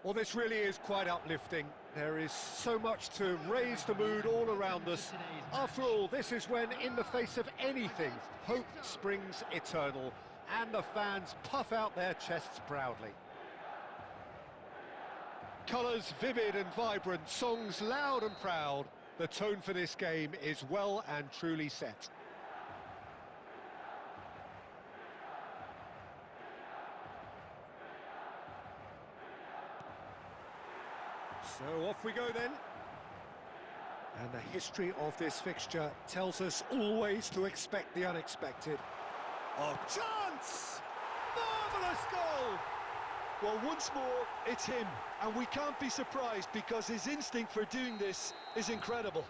Well, this really is quite uplifting. There is so much to raise the mood all around us. After all, this is when, in the face of anything, hope springs eternal, and the fans puff out their chests proudly. Colours vivid and vibrant, songs loud and proud. The tone for this game is well and truly set. So off we go then. And the history of this fixture tells us always to expect the unexpected. Oh, chance! Marvellous goal! Well, once more, it's him, and we can't be surprised because his instinct for doing this is incredible.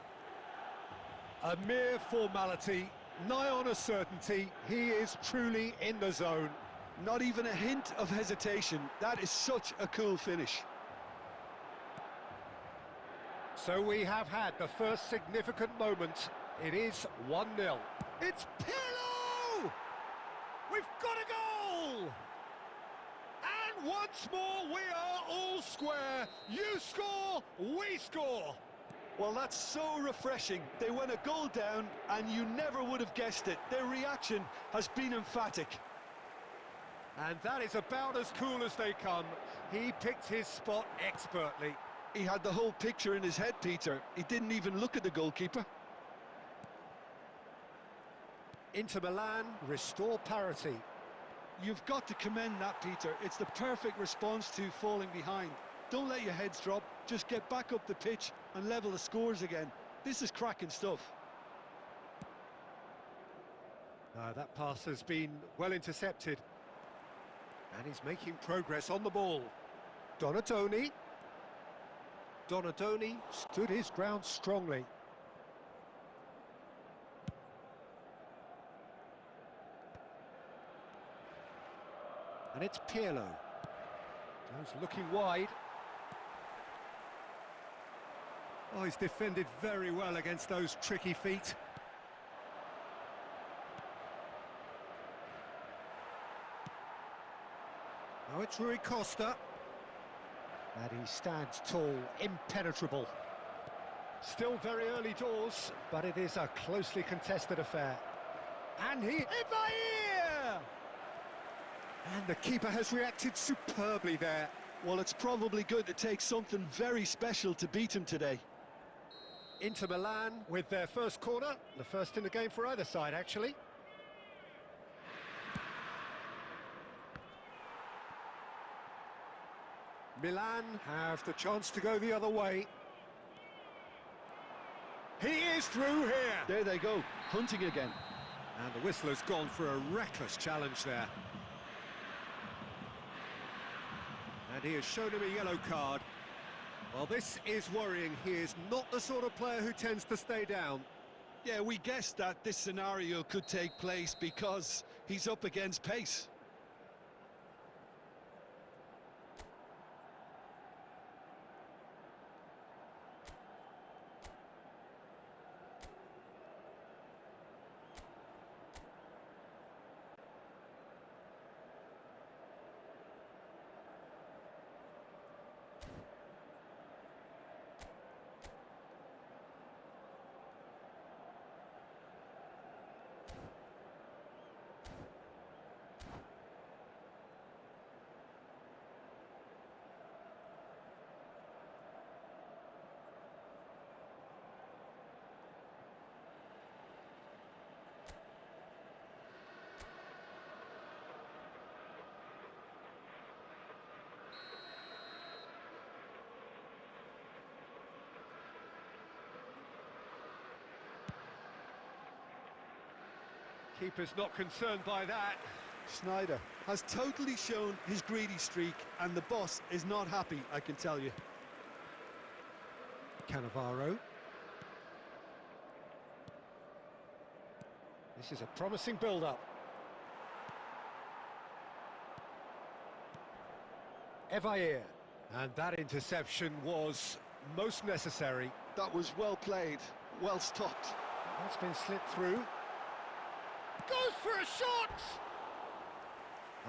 A mere formality, nigh on a certainty, he is truly in the zone. Not even a hint of hesitation. That is such a cool finish. So we have had the first significant moment. It is 1-0. It's Pirlo! We've got a goal! And once more we are all square. You score, we score. Well, that's so refreshing. They went a goal down and you never would have guessed it. Their reaction has been emphatic. And that is about as cool as they come. He picked his spot expertly. He had the whole picture in his head, Peter. He didn't even look at the goalkeeper. Inter Milan restore parity. You've got to commend that, Peter. It's the perfect response to falling behind. Don't let your heads drop, just get back up the pitch and level the scores again. This is cracking stuff. That pass has been well intercepted. And he's making progress on the ball. Donatoni. Donatoni stood his ground strongly. And it's Pirlo. Goes looking wide. Oh, he's defended very well against those tricky feet. Now it's Rui Costa. And he stands tall, impenetrable. Still very early doors, but it is a closely contested affair. And Evair! And the keeper has reacted superbly there. Well, it's probably going to take something very special to beat him today. Inter Milan with their first corner, the first in the game for either side, actually. Milan have the chance to go the other way. He is through here. There they go, hunting again. And the whistle has gone for a reckless challenge there. And he has shown him a yellow card. Well, this is worrying. He is not the sort of player who tends to stay down. Yeah, we guessed that this scenario could take place because he's up against pace. Keeper's not concerned by that. Sneijder has totally shown his greedy streak, and the boss is not happy, I can tell you. Cannavaro. This is a promising build-up. Evair. And that interception was most necessary. That was well played, well stopped. That's been slipped through. Goes for a shot!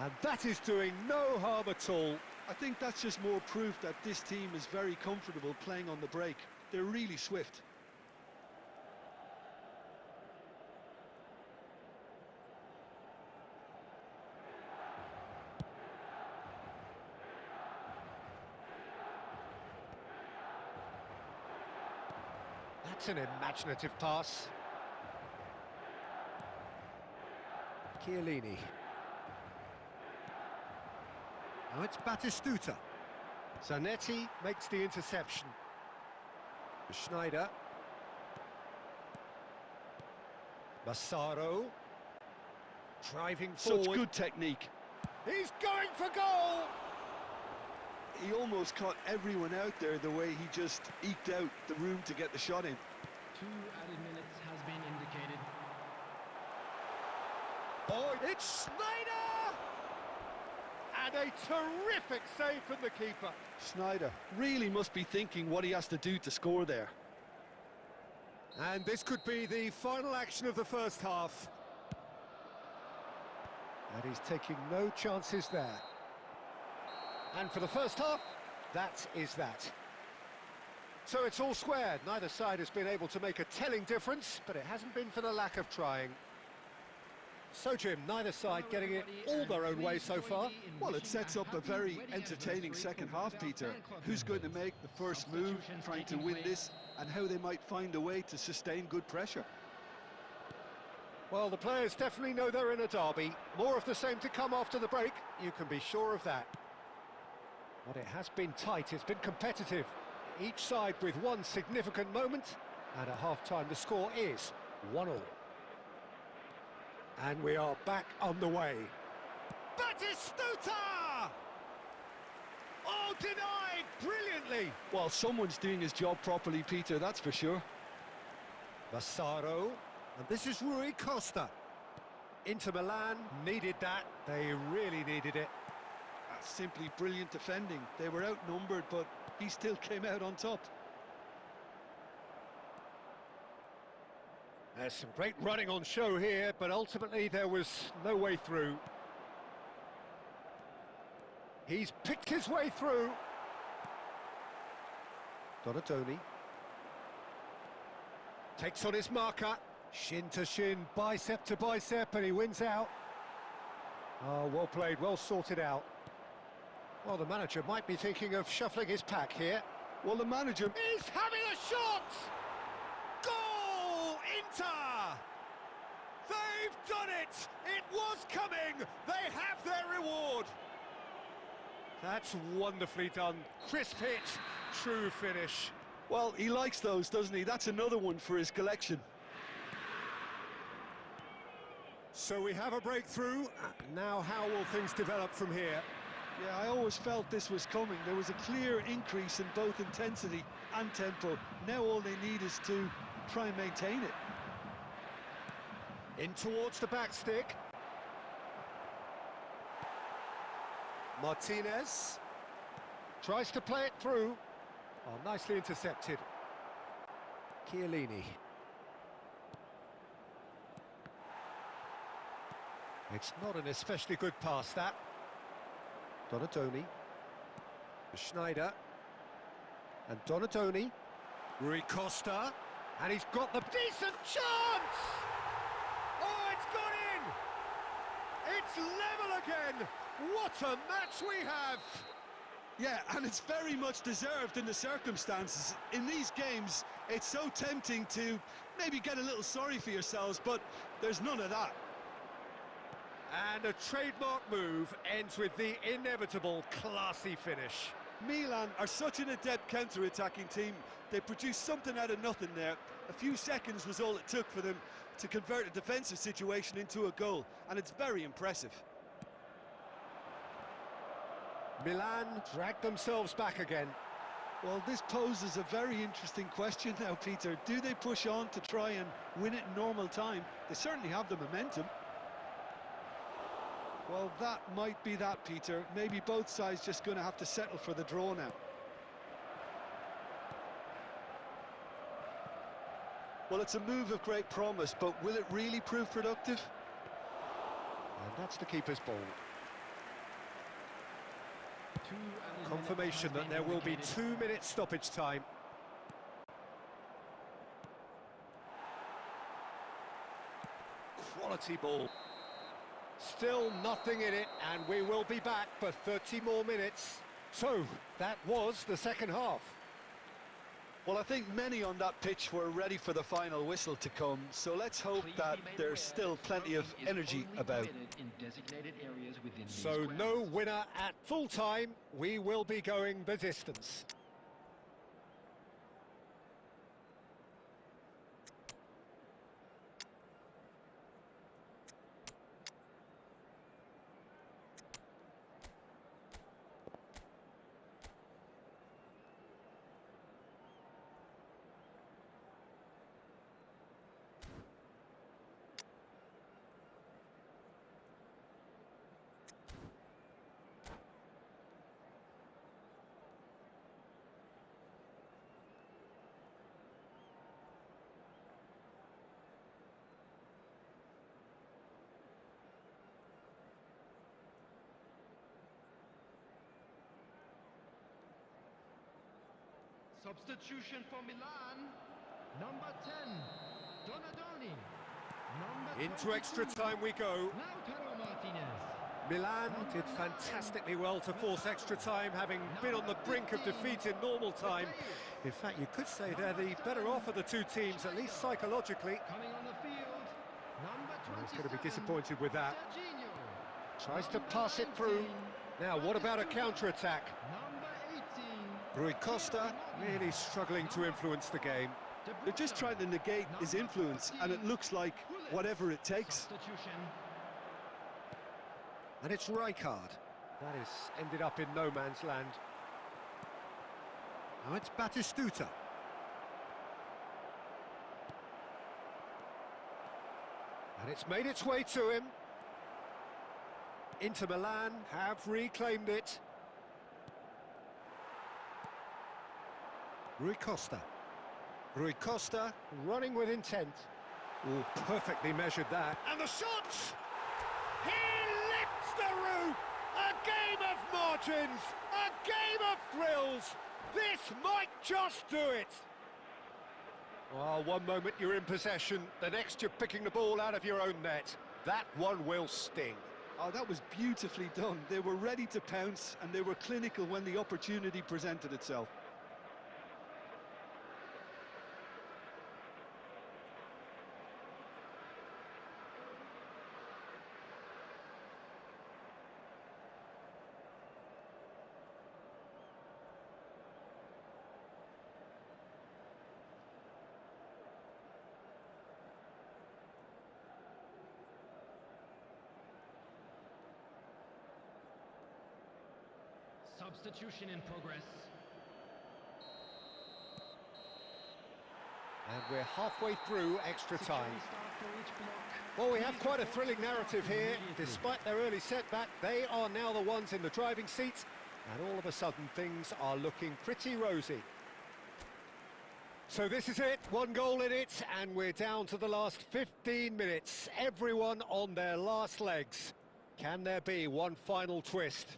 And that is doing no harm at all. I think that's just more proof that this team is very comfortable playing on the break. They're really swift. That's an imaginative pass. Chiellini. Now it's Batistuta. Zanetti makes the interception. Schneider. Massaro. Driving forward. Such good technique. He's going for goal! He almost caught everyone out there the way he just eked out the room to get the shot in. 2 added minutes has been indicated. Oh, it's Schneider! And a terrific save from the keeper. Schneider really must be thinking what he has to do to score there. And this could be the final action of the first half. And he's taking no chances there. And for the first half, that is that. So it's all squared. Neither side has been able to make a telling difference, but it hasn't been for the lack of trying. So, Jim, neither side getting it all their own way so far. Well, it sets up a very entertaining second half, Peter. Who's going to make the first move, trying to win this, and how they might find a way to sustain good pressure. Well, the players definitely know they're in a derby. More of the same to come after the break, you can be sure of that. But it has been tight, it's been competitive. Each side with one significant moment, and at half-time the score is 1-1. And we are back on the way. Batistuta! Oh, denied brilliantly! Well, someone's doing his job properly, Peter, that's for sure. Massaro, and this is Rui Costa. Inter Milan needed that, they really needed it. That's simply brilliant defending. They were outnumbered, but he still came out on top. There's some great running on show here, but ultimately there was no way through. He's picked his way through. Donatoni. Takes on his marker. Shin to shin, bicep to bicep, and he wins out. Oh, well played, well sorted out. Well, the manager might be thinking of shuffling his pack here. Well, the manager... He's having a shot! Goal! Inter! They've done it! It was coming! They have their reward! That's wonderfully done. Crisp hit, true finish. Well, he likes those, doesn't he? That's another one for his collection. So we have a breakthrough. Now how will things develop from here? Yeah, I always felt this was coming. There was a clear increase in both intensity and tempo. Now all they need is to try and maintain it. In towards the back stick. Martinez tries to play it through. Oh, nicely intercepted. Chiellini. It's not an especially good pass, that. Donatoni. Schneider. And Donatoni. Rui Costa. And he's got the decent chance! Oh, it's gone in! It's level again! What a match we have! Yeah, and it's very much deserved in the circumstances. In these games, it's so tempting to maybe get a little sorry for yourselves, but there's none of that. And a trademark move ends with the inevitable classy finish. Milan are such an adept counter-attacking team. They produced something out of nothing there. A few seconds was all it took for them to convert a defensive situation into a goal, and it's very impressive. Milan dragged themselves back again. Well, this poses a very interesting question now, Peter. Do they push on to try and win it in normal time? They certainly have the momentum. Well, that might be that, Peter. Maybe both sides just going to have to settle for the draw now. Well, it's a move of great promise, but will it really prove productive? And that's the keeper's ball. 2 added Confirmation that minutes there has will been be indicated. 2 minutes stoppage time. Quality ball. Still nothing in it, and we will be back for 30 more minutes. So, that was the second half. Well, I think many on that pitch were ready for the final whistle to come, so let's hope Please that be made there's aware still that plenty of smoking is energy only about. permitted in designated areas within these So, no grounds. winner at full time. We will be going the distance. Substitution for Milan, number 10, Donadoni. Number Into extra 22, time we go. Lautaro Martinez. Milan did fantastically well to force extra time, having been on the brink of defeat in normal time. In fact, you could say they're the better off of the two teams, at least psychologically. Coming on the field, number 27, Well, he's going to be disappointed with that. Serginho. Tries to Number pass it through. 19, Now, what about a Batistuta. counter-attack? Number 18, Rui Costa, Really struggling to influence the game. De they're just Bruyne. trying to negate his Number influence, and it 14, looks like Gullit. whatever it takes. Substitution. And it's Rijkaard. That has ended up in no man's land. Now it's Batistuta. And it's made its way to him. Inter Milan have reclaimed it. Rui Costa. Rui Costa running with intent. Oh, perfectly measured that. And the shots! He lifts the roof! A game of margins! A game of thrills! This might just do it! Well, one moment you're in possession, the next you're picking the ball out of your own net. That one will sting. Oh, that was beautifully done. They were ready to pounce, and they were clinical when the opportunity presented itself. Substitution in progress. And we're halfway through extra time. Security start for each block. Well, we have Please quite a report thrilling to narrative staff here. immediately. Despite their early setback, they are now the ones in the driving seat, and all of a sudden things are looking pretty rosy. So this is it, one goal in it, and we're down to the last 15 minutes. Everyone on their last legs. Can there be one final twist?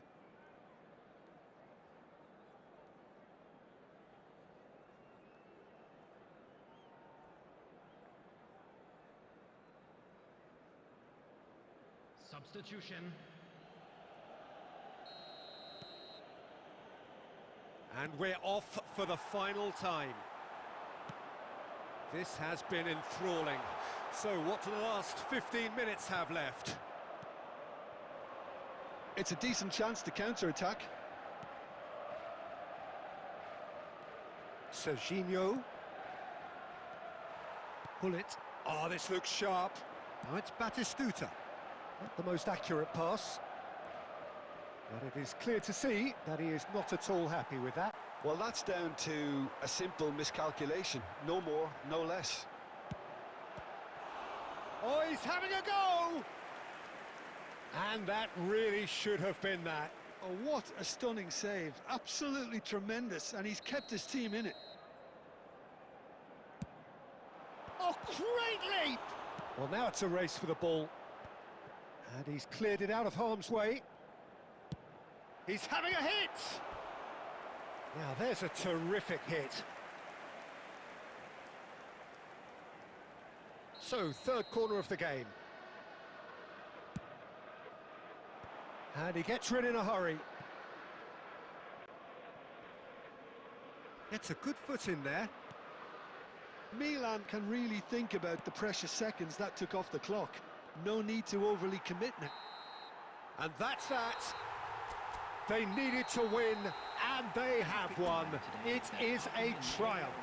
Substitution. And we're off for the final time. This has been enthralling. So what do the last 15 minutes have left? It's a decent chance to counter-attack. Serginho. Gullit. Oh, this looks sharp. Now it's Batistuta. Not the most accurate pass. But it is clear to see that he is not at all happy with that. Well, that's down to a simple miscalculation. No more, no less. Oh, he's having a go! And that really should have been that. Oh, what a stunning save. Absolutely tremendous, and he's kept his team in it. Oh, great leap! Well, now it's a race for the ball. And he's cleared it out of harm's way. He's having a hit! Now there's a terrific hit. So, third corner of the game. And he gets rid in a hurry. Gets a good foot in there. Milan can really think about the precious seconds that took off the clock. No need to overly commit now. And that's that. They needed to win, and they have won. It is a triumph.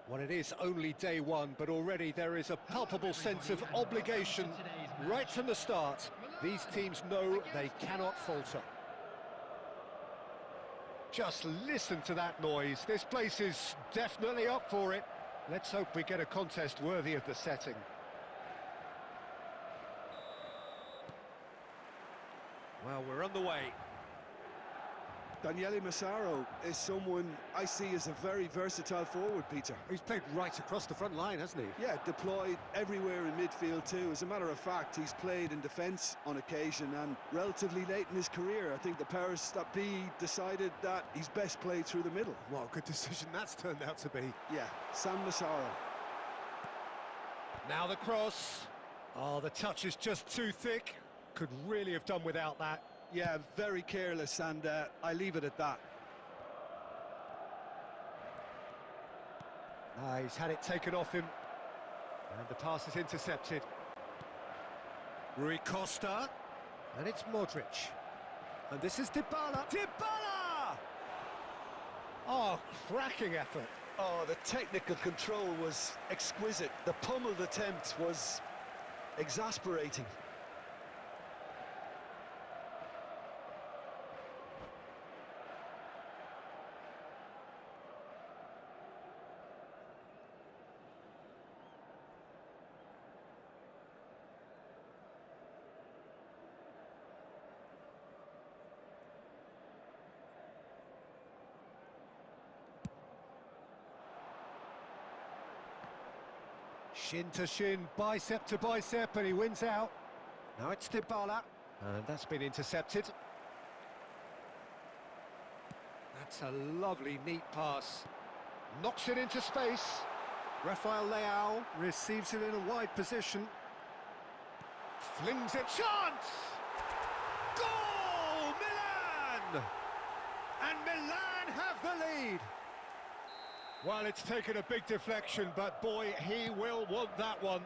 Well, it is only day one, but already there is a palpable sense of obligation right from the start. These teams know they cannot falter. Just listen to that noise. This place is definitely up for it. Let's hope we get a contest worthy of the setting. Well, we're on the way. Daniele Massaro is someone I see as a very versatile forward, Peter. He's played right across the front line, hasn't he? Yeah, deployed everywhere in midfield too. As a matter of fact, he's played in defence on occasion, and relatively late in his career, I think the powers that be decided that he's best played through the middle. What a good decision that's turned out to be. Yeah, Sam Massaro. Now the cross. Oh, the touch is just too thick. Could really have done without that. Yeah, very careless, and I leave it at that. He's had it taken off him. And the pass is intercepted. Rui Costa. And it's Modric. And this is Dybala. Dybala! Oh, cracking effort. Oh, the technical control was exquisite. The pummeled attempt was exasperating. Shin to shin, bicep to bicep, and he wins out. Now it's Dybala, and that's been intercepted. That's a lovely, neat pass. Knocks it into space. Rafael Leao receives it in a wide position. Flings it, chance! Goal! Milan! And Milan have the lead. Well, it's taken a big deflection, but boy, he will want that one.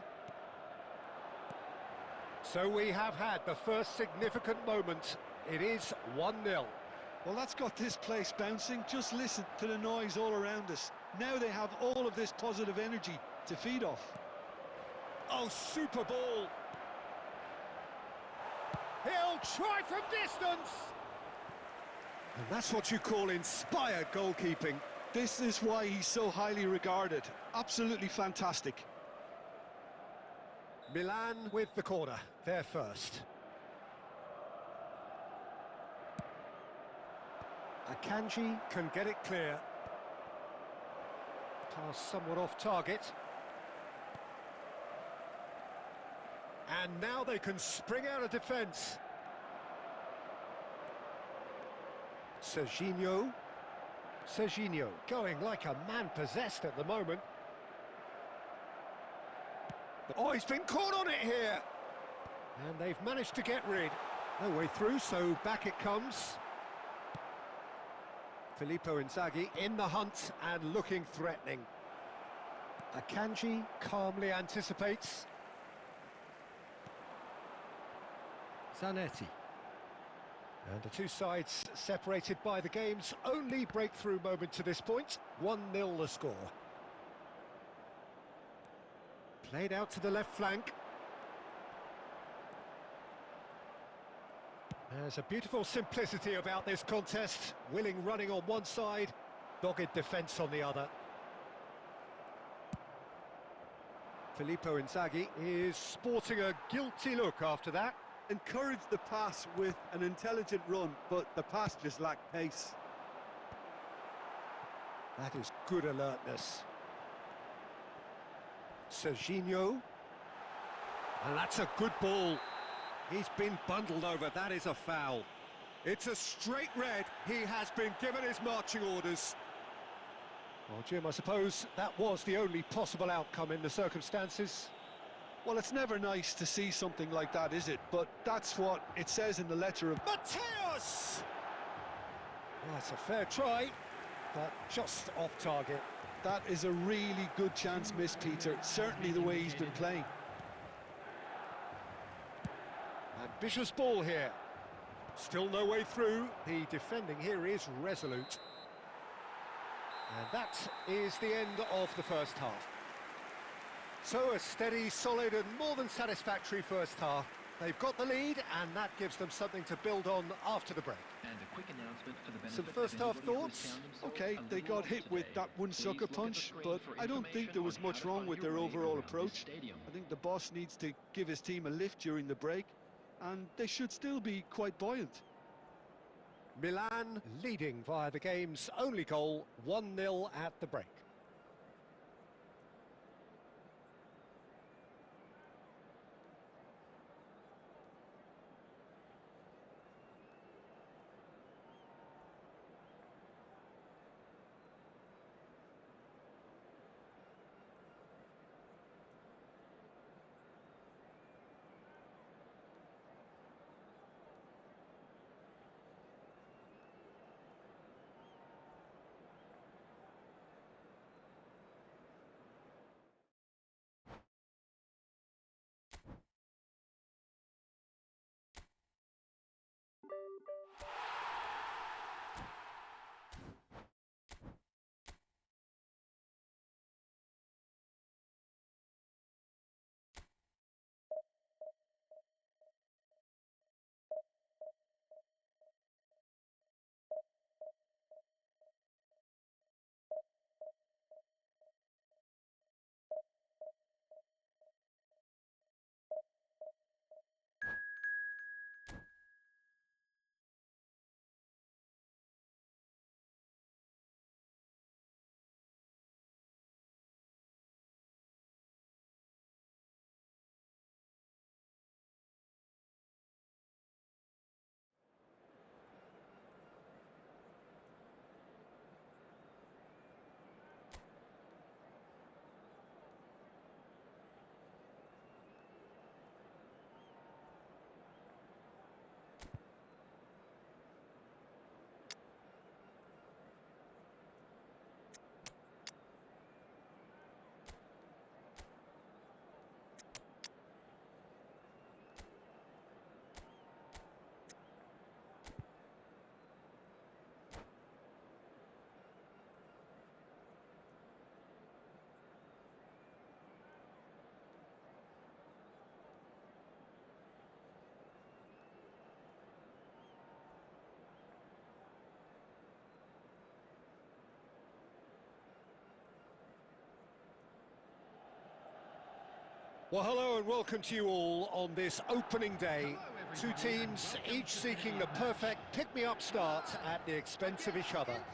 So we have had the first significant moment. It is 1-0. Well, that's got this place bouncing. Just listen to the noise all around us. Now they have all of this positive energy to feed off. Oh, super ball! He'll try from distance! And that's what you call inspired goalkeeping. This is why he's so highly regarded. Absolutely fantastic. Milan with the corner, they're first. Akanji can get it clear. Pass somewhat off target. And now they can spring out of defence. Serginho going like a man possessed at the moment. Oh, he's been caught on it here. And they've managed to get rid. No way through, so back it comes. Filippo Inzaghi in the hunt and looking threatening. Akanji calmly anticipates. Zanetti. And the two sides separated by the game's only breakthrough moment to this point. 1-0 the score. Played out to the left flank. There's a beautiful simplicity about this contest. Willing running on one side, dogged defence on the other. Filippo Inzaghi is sporting a guilty look after that. Encouraged the pass with an intelligent run, but the pass just lacked pace. That is good alertness. Serginho. And that's a good ball. He's been bundled over, that is a foul. It's a straight red, he has been given his marching orders. Well, Jim, I suppose that was the only possible outcome in the circumstances. Well, it's never nice to see something like that, is it? But that's what it says in the letter of... Mateus! Well, that's a fair try, but just off target. That is a really good chance missed, Peter. Certainly the way he's been playing. Ambitious ball here. Still no way through. The defending here is resolute. And that is the end of the first half. So a steady, solid and more than satisfactory first half. They've got the lead and that gives them something to build on after the break. And a quick announcement for the benefit Some of first half anybody who thoughts? has found himself Okay, a they little got hit lost with today. that one Please sucker look at the punch, screen but for I don't think information there was on how much to wrong find with your their way overall around this approach. stadium. I think the boss needs to give his team a lift during the break, and they should still be quite buoyant. Milan leading via the game's only goal, 1-0 at the break. Well, hello and welcome to you all on this opening day. Hello, Two everybody, and teams, welcome each to seeking the today's perfect match. pick-me-up start at the expense of each other. Inter.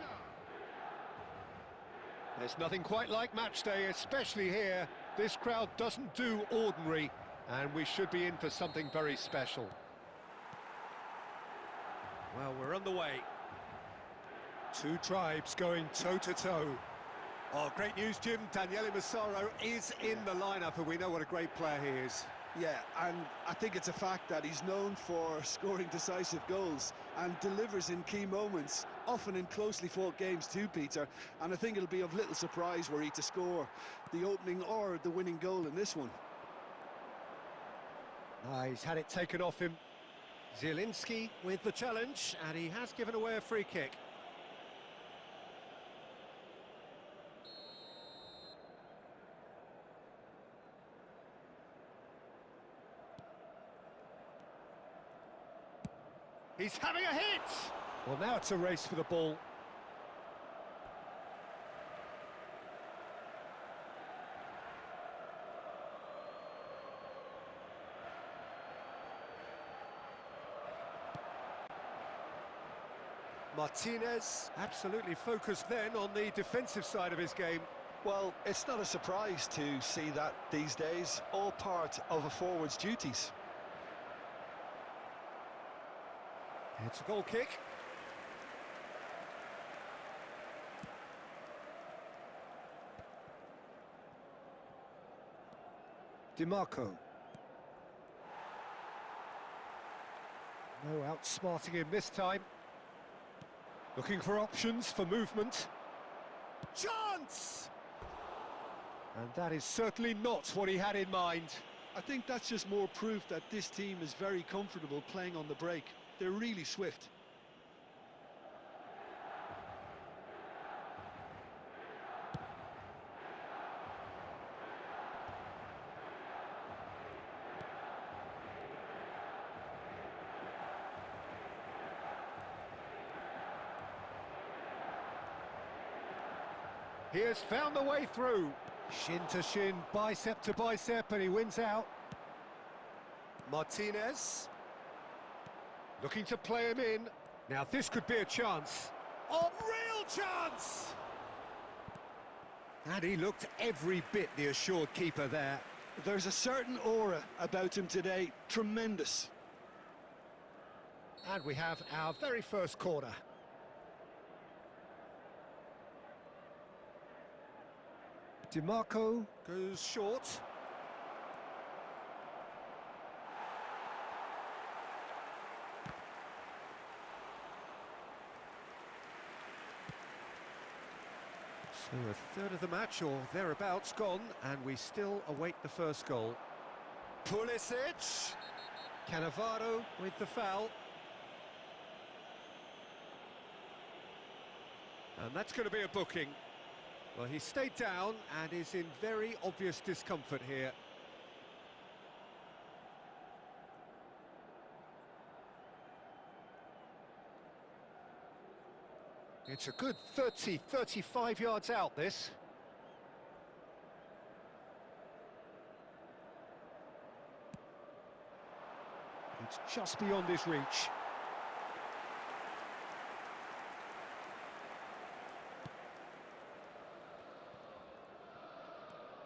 There's nothing quite like match day, especially here. This crowd doesn't do ordinary, and we should be in for something very special. Well, we're on the way. Two tribes going toe-to-toe. Oh, great news, Jim. Daniele Massaro is in the lineup, and we know what a great player he is. Yeah, and I think it's a fact that he's known for scoring decisive goals and delivers in key moments, often in closely fought games too, Peter. And I think it'll be of little surprise were he to score the opening or the winning goal in this one. He's had it taken off him. Zielinski with the challenge, and he has given away a free kick. He's having a hit! Well, now it's a race for the ball. Martinez absolutely focused then on the defensive side of his game. Well, it's not a surprise to see that these days, all part of a forward's duties. It's a goal kick. DiMarco. No outsmarting him this time. Looking for options for movement. Chance! And that is certainly not what he had in mind. I think that's just more proof that this team is very comfortable playing on the break. They're really swift. He has found the way through. Shin to shin, bicep to bicep, and he wins out. Martinez. Looking to play him in. Now this could be a chance. A real chance! And he looked every bit the assured keeper there. There's a certain aura about him today. Tremendous. And we have our very first corner. DiMarco goes short. So a third of the match or thereabouts gone, and we still await the first goal. Pulisic. Cannavaro with the foul. And that's going to be a booking. Well, he stayed down and is in very obvious discomfort here. It's a good 35 yards out, this. It's just beyond his reach.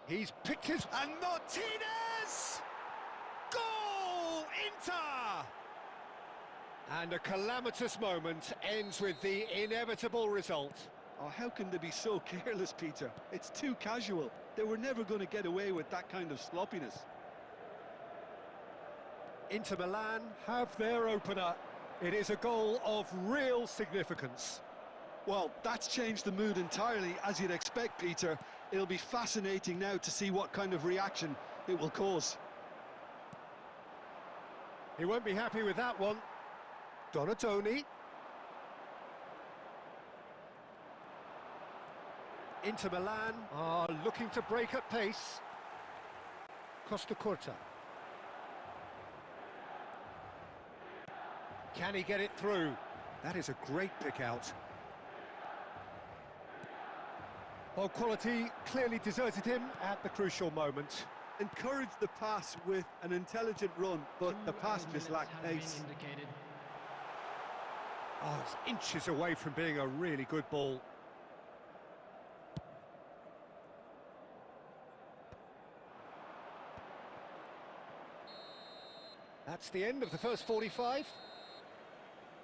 He's picked his... And Martinez! Goal! Inter! And a calamitous moment ends with the inevitable result. Oh, how can they be so careless, Peter? It's too casual. They were never going to get away with that kind of sloppiness. Inter Milan have their opener. It is a goal of real significance. Well, that's changed the mood entirely, as you'd expect, Peter. It'll be fascinating now to see what kind of reaction it will cause. He won't be happy with that one. Donatoni. Inter Milan are looking to break at pace. Costa Curta. Can he get it through? That is a great pick out. Well, quality clearly deserted him at the crucial moment. encouraged the pass with an intelligent run, but the pass just lacked pace. Oh, it's inches away from being a really good ball. That's the end of the first 45.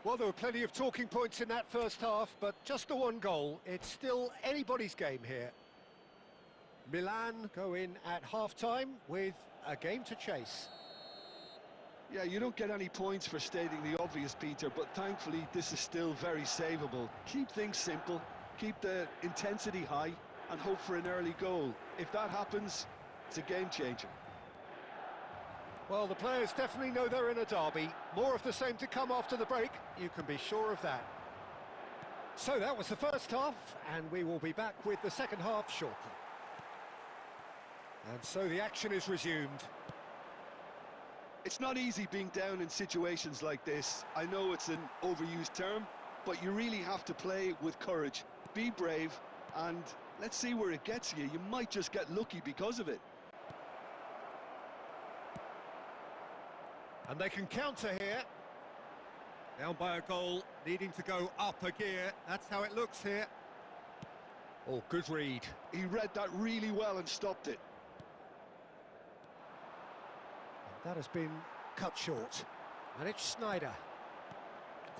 Well, there were plenty of talking points in that first half, but just the one goal. It's still anybody's game here. Milan go in at half-time with a game to chase. Yeah, you don't get any points for stating the obvious, Peter, but thankfully this is still very savable. Keep things simple, keep the intensity high, and hope for an early goal. If that happens, it's a game changer. Well, the players definitely know they're in a derby. More of the same to come after the break, you can be sure of that. So that was the first half, and we will be back with the second half shortly. And so the action is resumed. It's not easy being down in situations like this. I know it's an overused term, but you really have to play with courage. Be brave, and let's see where it gets you. You might just get lucky because of it. And they can counter here. Down by a goal, needing to go up a gear. That's how it looks here. Oh, good read. He read that really well and stopped it. That has been cut short. And it's Sneijder.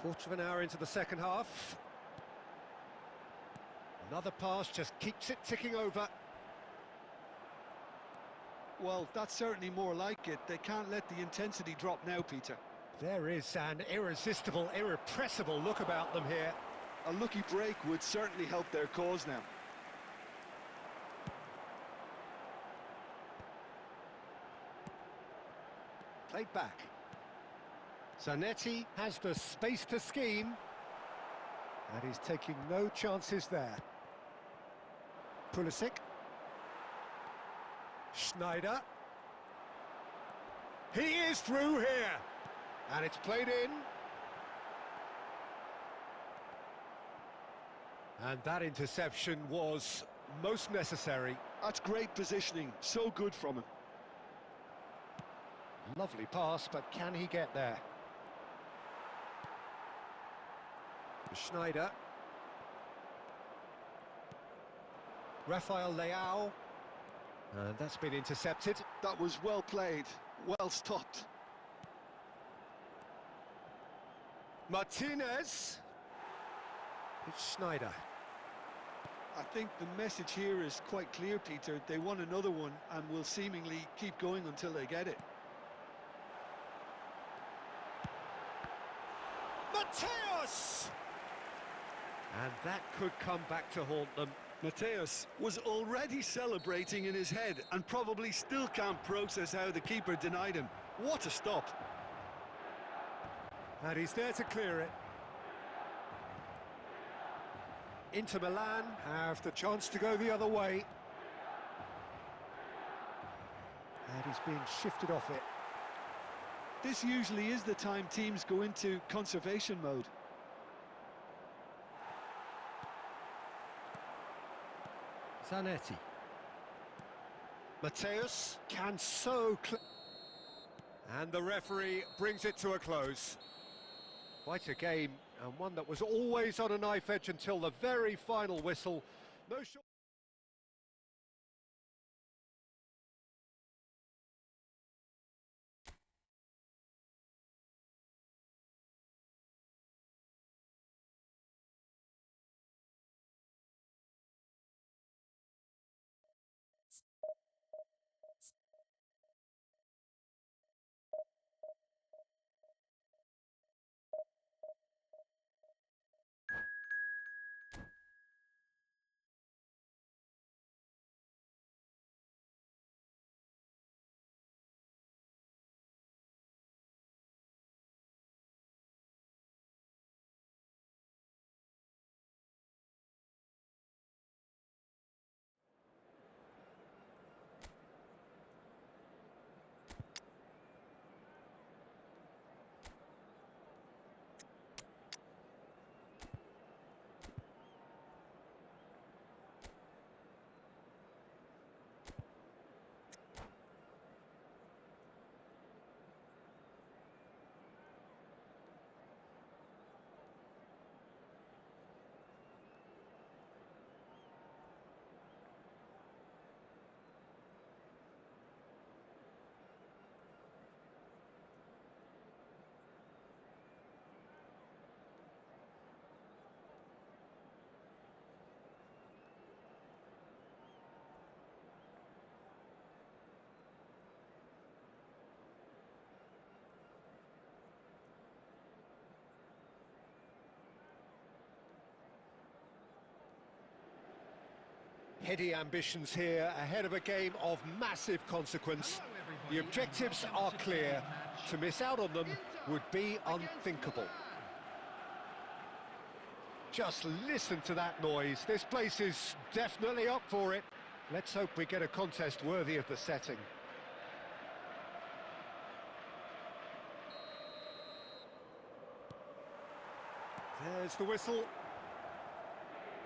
Quarter of an hour into the second half. Another pass just keeps it ticking over. Well, that's certainly more like it. They can't let the intensity drop now, Peter. There is an irresistible, irrepressible look about them here. A lucky break would certainly help their cause now. Played back. Zanetti has the space to scheme. And he's taking no chances there. Pulisic. Sneijder. He is through here. And it's played in. And that interception was most necessary. That's great positioning. So good from him. Lovely pass, but can he get there? Sneijder. Rafael Leao. And that's been intercepted. That was well played, well stopped. Martinez. It's Sneijder. I think the message here is quite clear, Peter. They want another one and will seemingly keep going until they get it. Mateus! And that could come back to haunt them. Mateus was already celebrating in his head and probably still can't process how the keeper denied him. What a stop. And he's there to clear it. Inter Milan have the chance to go the other way. And he's being shifted off it. This usually is the time teams go into conservation mode. Zanetti. Mateus can so... And the referee brings it to a close. Quite a game, and one that was always on a knife edge until the very final whistle. No short... Heady ambitions here, ahead of a game of massive consequence. Hello, everybody, The and objectives welcome are to clear. today's match. To miss out on them Inter would be against unthinkable. Milan. Just listen to that noise. This place is definitely up for it. Let's hope we get a contest worthy of the setting. There's the whistle.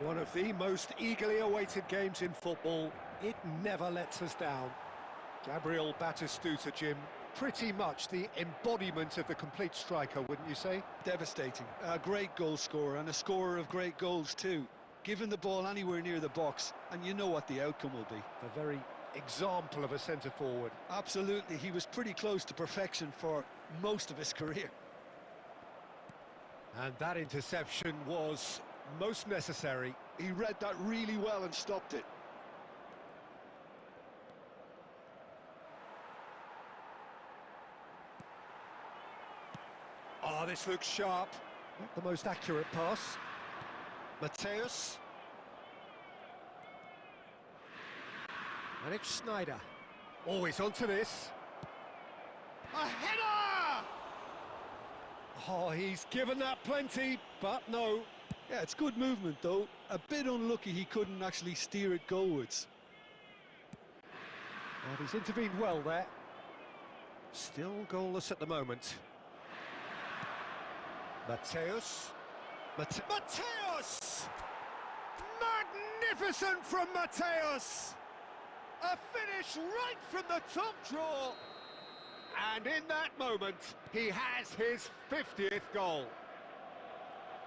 One of the most eagerly awaited games in football. It never lets us down. Gabriel Batistuta, Jim, pretty much the embodiment of the complete striker, wouldn't you say? Devastating. A great goal scorer and a scorer of great goals too. Given the ball anywhere near the box, and you know what the outcome will be. The very example of a centre-forward. Absolutely, he was pretty close to perfection for most of his career. And that interception was most necessary. He read that really well and stopped it. Oh, this looks sharp. Not the most accurate pass. Mateus. And it's Schneider. Always onto this. A header! Oh, he's given that plenty, but no. Yeah, it's good movement though. A bit unlucky he couldn't actually steer it goalwards. And he's intervened well there. Still goalless at the moment. Mateus. Mateus! Magnificent from Mateus! A finish right from the top draw. And in that moment, he has his 50th goal.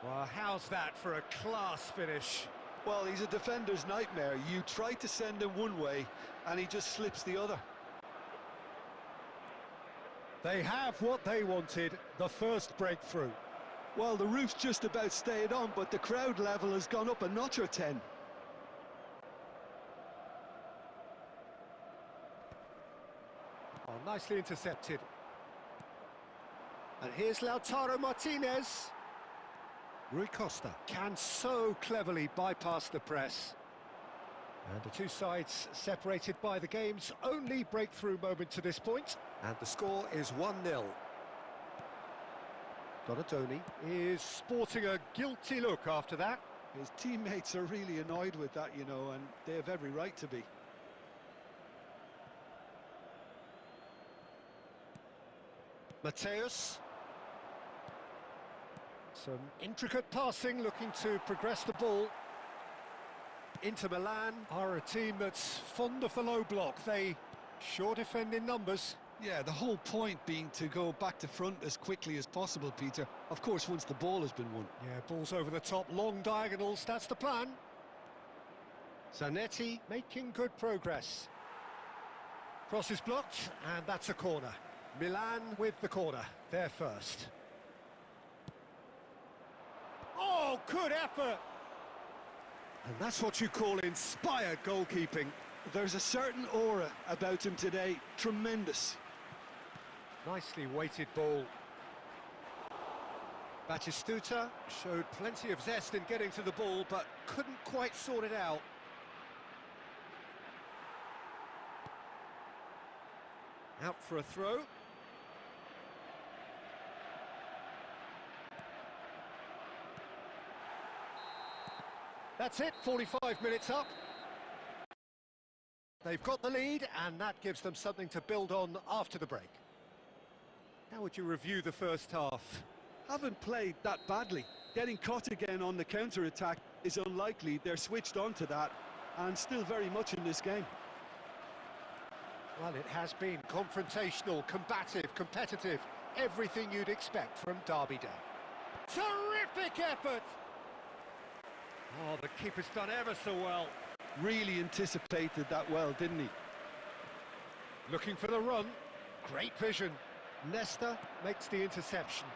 Well, how's that for a class finish? Well, he's a defender's nightmare. You try to send him one way, and he just slips the other. They have what they wanted, the first breakthrough. Well, the roof's just about stayed on, but the crowd level has gone up a notch or 10. Oh, nicely intercepted. And here's Lautaro Martinez. Rui Costa can so cleverly bypass the press. And the two sides separated by the game's only breakthrough moment to this point. And the score is 1-0. Donatoni is sporting a guilty look after that. His teammates are really annoyed with that, you know, and they have every right to be. Mateus. Some intricate passing, looking to progress the ball. Inter Milan are a team that's fond of the low block. They sure defend in numbers. Yeah, the whole point being to go back to front as quickly as possible, Peter. Of course, once the ball has been won. Yeah, balls over the top, long diagonals, that's the plan. Zanetti making good progress. Cross is blocked, and that's a corner. Milan with the corner, they're first. Oh, good effort! And that's what you call inspired goalkeeping. There's a certain aura about him today, tremendous. Nicely weighted ball. Batistuta showed plenty of zest in getting to the ball, but couldn't quite sort it out. Out for a throw. That's it, 45 minutes up. They've got the lead, and that gives them something to build on after the break. How would you review the first half? Haven't played that badly. Getting caught again on the counter-attack is unlikely. They're switched on to that, and still very much in this game. Well, it has been confrontational, combative, competitive. Everything you'd expect from Derby Day. Terrific effort! Oh, the keeper's done ever so well. Really anticipated that well, didn't he? Looking for the run. Great vision. Nesta makes the interception.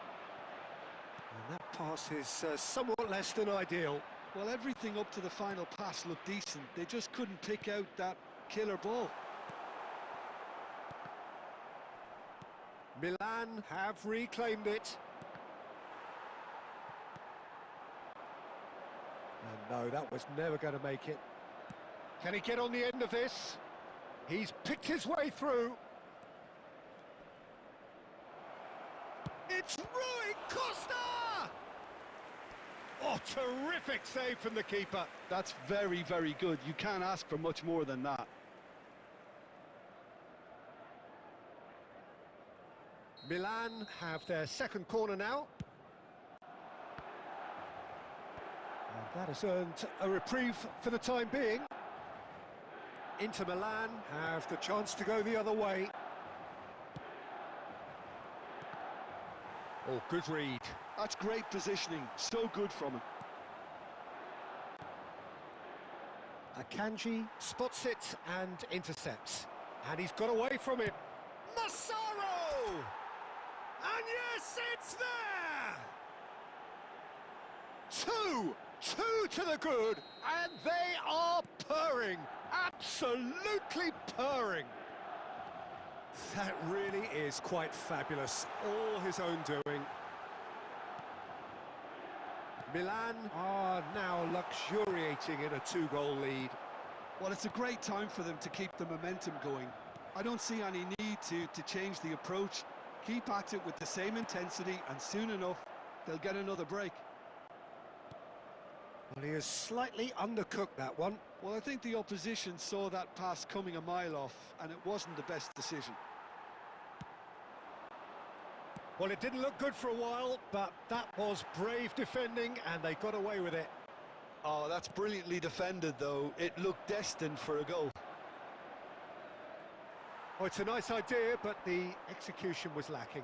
And that pass is somewhat less than ideal. Well, everything up to the final pass looked decent. They just couldn't pick out that killer ball. Milan have reclaimed it. And no, that was never going to make it. Can he get on the end of this? He's picked his way through. It's Rui Costa! Oh, terrific save from the keeper. That's very, very good. You can't ask for much more than that. Milan have their second corner now. And that has earned a reprieve for the time being. Inter Milan have the chance to go the other way. Oh, good read. That's great positioning. So good from him. Akanji spots it and intercepts. And he's got away from it. Massaro! And yes, it's there! Two to the good, and they are purring. Absolutely purring. That really is quite fabulous. All his own doing. Milan are now luxuriating in a 2-goal lead. Well, it's a great time for them to keep the momentum going. I don't see any need to change the approach. Keep at it with the same intensity, and soon enough, they'll get another break. Well, he has slightly undercooked that one. Well, I think the opposition saw that pass coming a mile off, and it wasn't the best decision. Well, it didn't look good for a while, but that was brave defending, and they got away with it. Oh, that's brilliantly defended, though. It looked destined for a goal. Oh, it's a nice idea, but the execution was lacking.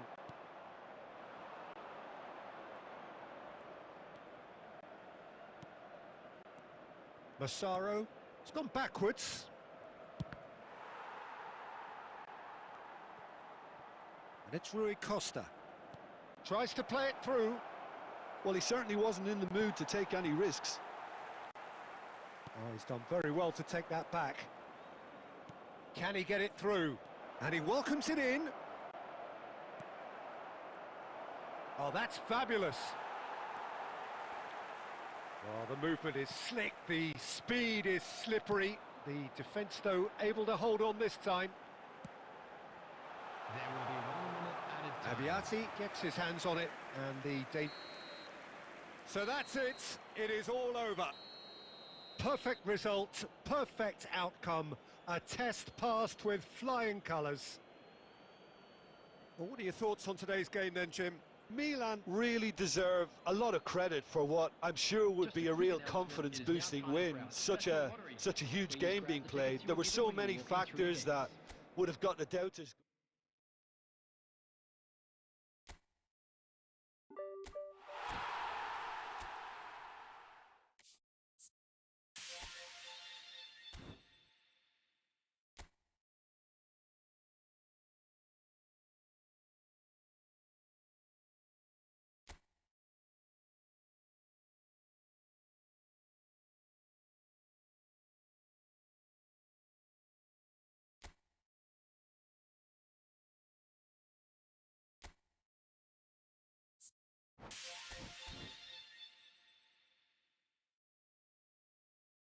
Massaro, it's gone backwards. And it's Rui Costa. Tries to play it through. Well, he certainly wasn't in the mood to take any risks. Oh, he's done very well to take that back. Can he get it through? And he welcomes it in. Oh, that's fabulous. Well, the movement is slick, the speed is slippery. The defence, though, able to hold on this time. There will be 1 minute added time. Abiati gets his hands on it, and so that's it. It is all over. Perfect result, perfect outcome. A test passed with flying colours. Well, what are your thoughts on today's game then, Jim? Milan really deserve a lot of credit for what I'm sure would be a real confidence-boosting win. Such a huge game being played. There were so many factors that would have got the doubters.